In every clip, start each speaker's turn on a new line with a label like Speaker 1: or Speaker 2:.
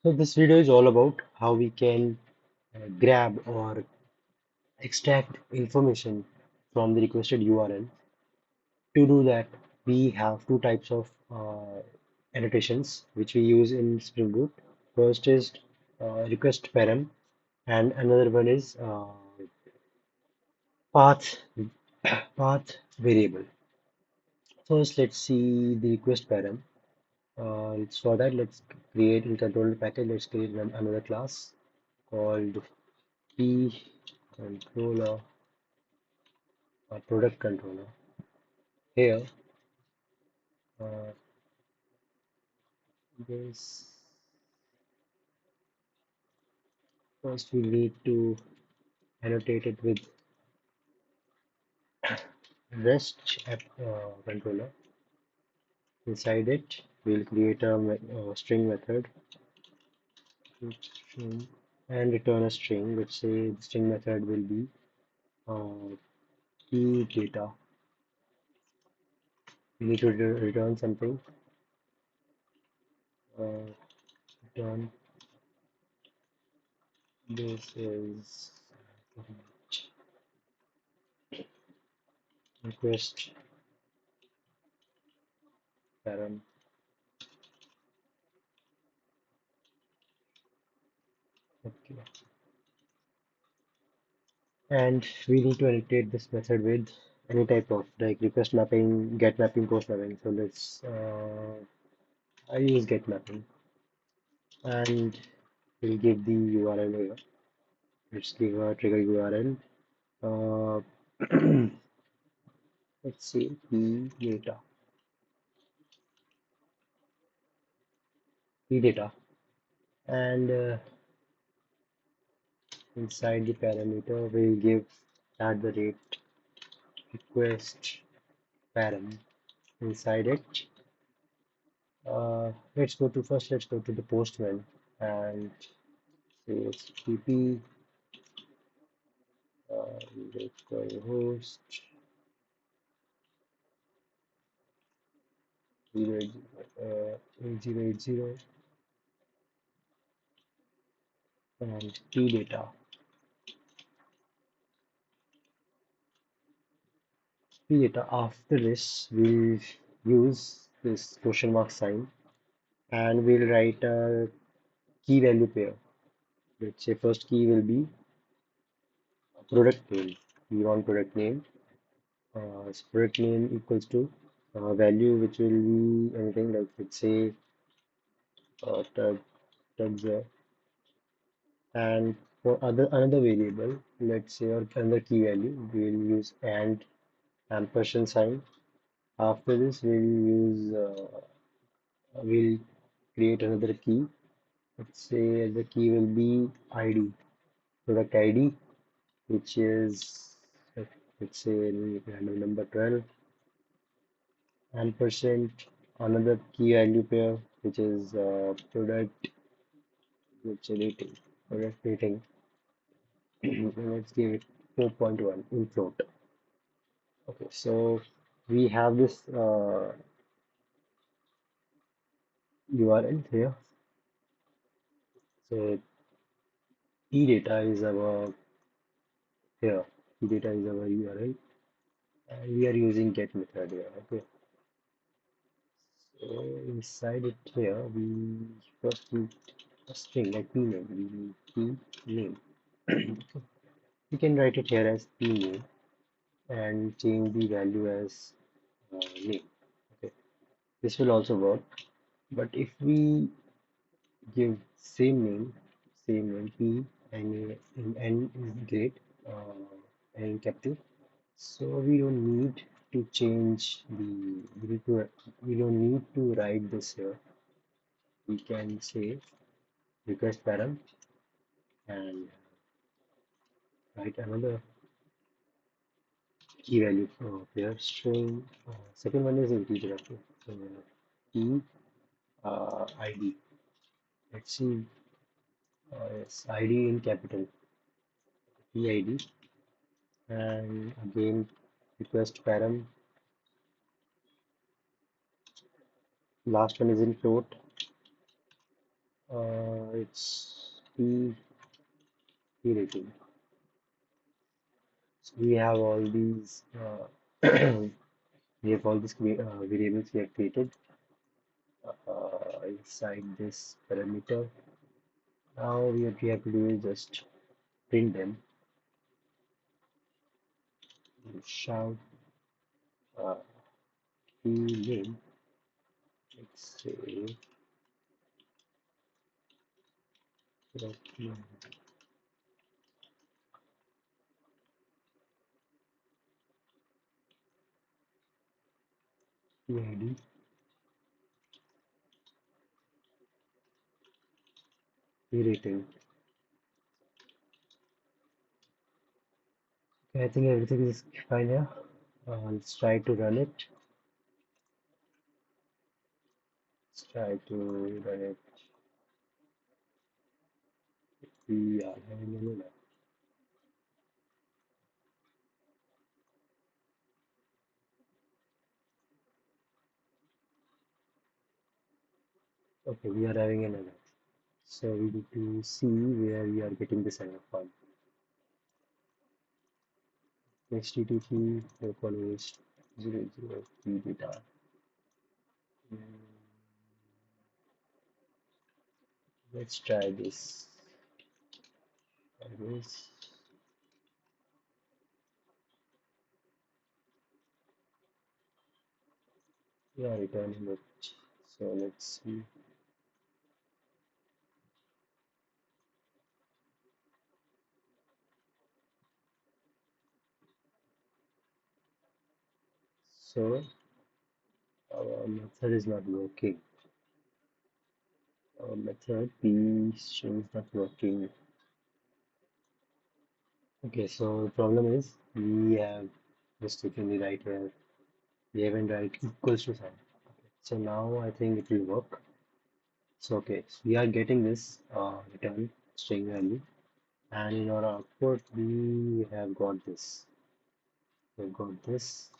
Speaker 1: So this video is all about how we can grab or extract information from the requested URL. To do that, we have two types of annotations which we use in Spring Boot. First is request param, and another one is path path variable. First, let's see the request param. For that, let's create in controller package. Let's create another class called P controller or product controller. Here, uh, this first we need to annotate it with REST app controller. Inside it, we'll create a string method string, and return a string. Let's say the string method will be uh, key data. We need to return something. Uh, Return this is request param. Okay. And we need to annotate this method with any type of like request mapping, get mapping, post mapping. So let's I use get mapping, and we'll give the URL here. Let's give a trigger URL. Let's see p data, and inside the parameter we'll give at the rate request param. Inside it, let's go to the postman and say it's pp local host 8080 and key data. Key data. After this, we'll use this question mark sign and we'll write a key value pair. Let's say first key will be product name. We want product name. Product name equals to value, which will be anything like let's say tag tag and for other another variable, let's say or another key value, we'll use and ampersand sign. After this, we'll create another key. Let's say the key will be ID, product ID, which is let's say random number 12, ampersand another key value pair, which is let's say product rating. Let's give it 4.1 in float. Okay, so we have this URL here. So data is our here. Data is our URL, and we are using get method here. Okay, so inside it here, we first need a string like p name. We need p name. Okay. We can write it here as p name and change the value as name. Okay, this will also work. But if we give same name p and n is great, and in capital. So we don't need to change the we need to we don't need to write this here. We can say request param and write another key value here string. Second one is integer. Okay, so key ID. Let's see. Yes, ID in capital. Key ID and again request param. Last one is in float. it's P rating. So we have all these we have all these variables we have created inside this parameter. Now what we have to do is just print them. Shout uh, P name. Let's say PID P rating. Okay, I think everything is fine here. Let's try to run it. Let's try to run it. We are having an error. Okay, we are having an error. So we need to see where we are getting this error from. HTTP localhost 00 data. Let's try this. Try this. We are returning it. So let's see. So our method is not working. Our method P string is not working. Okay, so the problem is we have mistakenly right here. We haven't write equals to sign. So now I think it will work. So okay, so we are getting this return string value, and in our output we have got this. We've got this.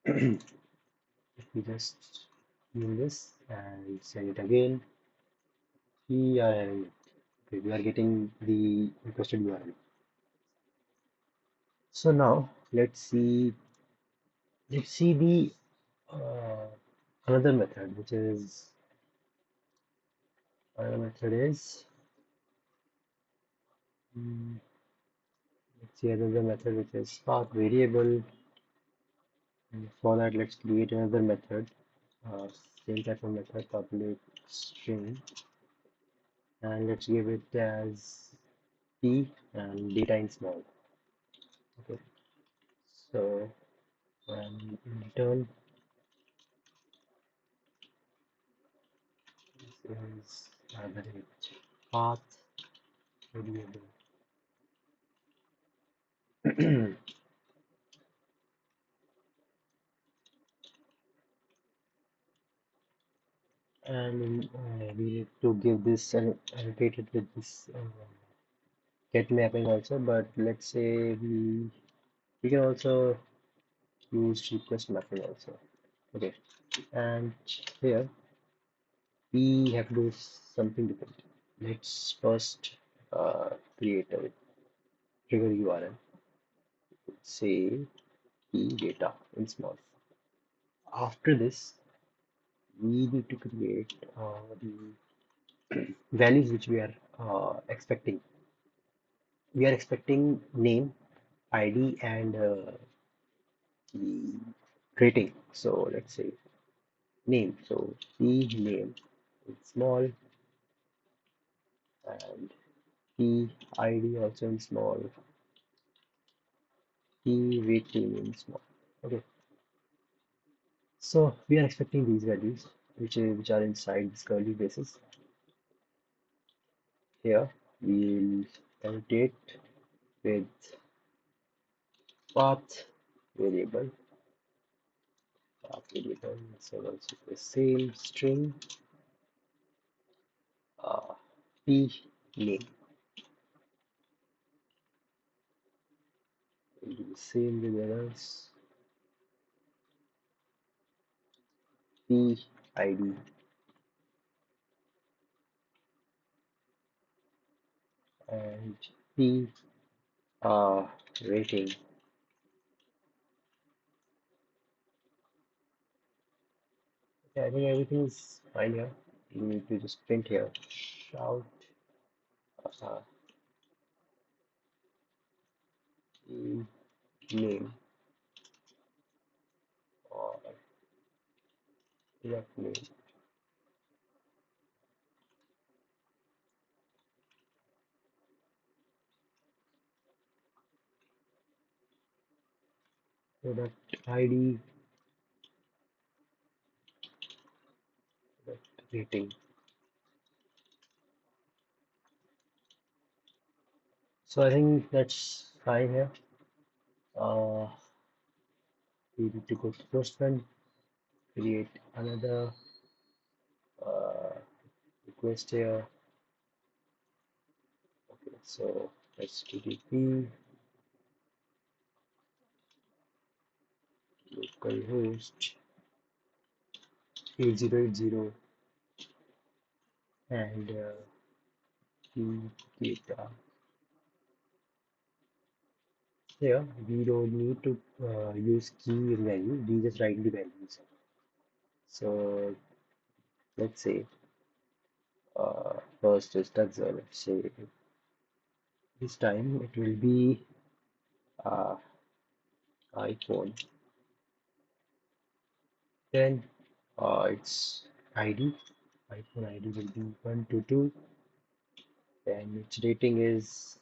Speaker 1: If we just do this and send it again, we are having it. Okay, we are getting the requested URL. So now let's see the uh, another method, which is another method is mm, let's see another method which is spark variable. And for that, let's create another method. Same type of method, public string, and let's give it as p and data in small. Okay, so in return this is average path variable. And we need to give this and annotate it with this get mapping also, but let's say we can also use request mapping also. Okay, and here we have to do something different. Let's first create a trigger URL, say key data in small. After this, we need to create the values which we are expecting. We are expecting name, ID, and the rating. So let's say name. So p name in small and p ID also in small, p rating in small. Okay. So we are expecting these values, which are inside this curly braces. Here we'll annotate with path variable. Path variable so also the same string uh, p name. We'll do the same with others. P ID and P uh, rating. Yeah, I think everything is fine here. You need to just print here. Shout uh, the name or direct name. Product ID, product rating. So I think that's fine here. Uh, we need to go to postman, create another uh, request here. Okay, so HTTP localhost 8080 and key data. Here we don't need to use key value. We just write the values. So let's say first is Tuxer. Let's say this time it will be uh, iPhone. Then its ID, iPhone ID will be 122. Then its rating is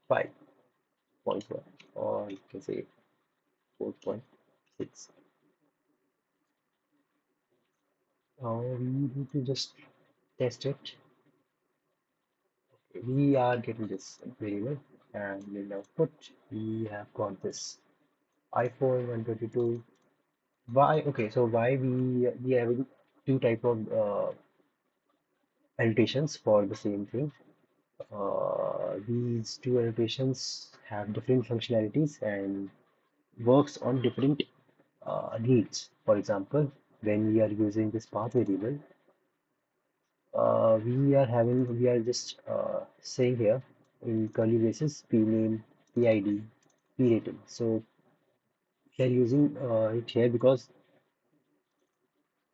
Speaker 1: 5.1, or you can say 4.6. Now we need to just test it. We are getting this variable, and in output we have got this iPhone 122. Why? Okay, so why we have two type of annotations for the same thing. These two annotations have different functionalities and works on different needs. For example, when we are using this path variable, we are just saying here in curly braces p name, PID, p rating. So we are using it here because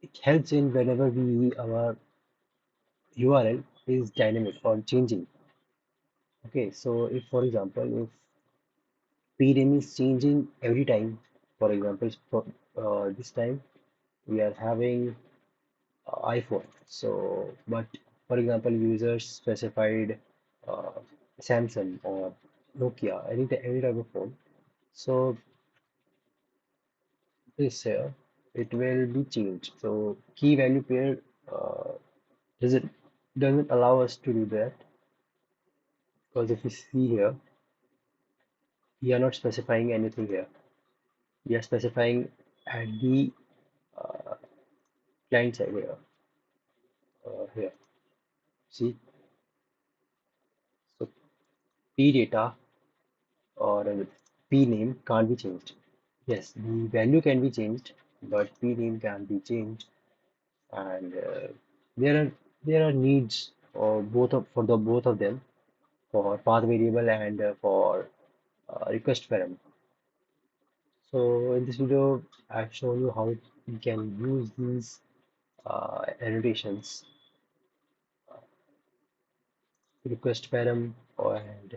Speaker 1: it helps in whenever our URL is dynamic or changing. Okay, so if for example if pname is changing every time, for example for this time we are having iPhone. So, but for example, users specified uh, Samsung or Nokia, any type of phone. So this here, it will be changed. So key value pair uh, does it doesn't allow us to do that, because if you see here, we are not specifying anything here. We are specifying at the uh, client side here. Here, see, so p data or p name can't be changed. Yes, the value can be changed, but p name can be changed, and there are needs for the both of them, for path variable and for request param. So in this video, I've shown you how we can use these annotations, request param and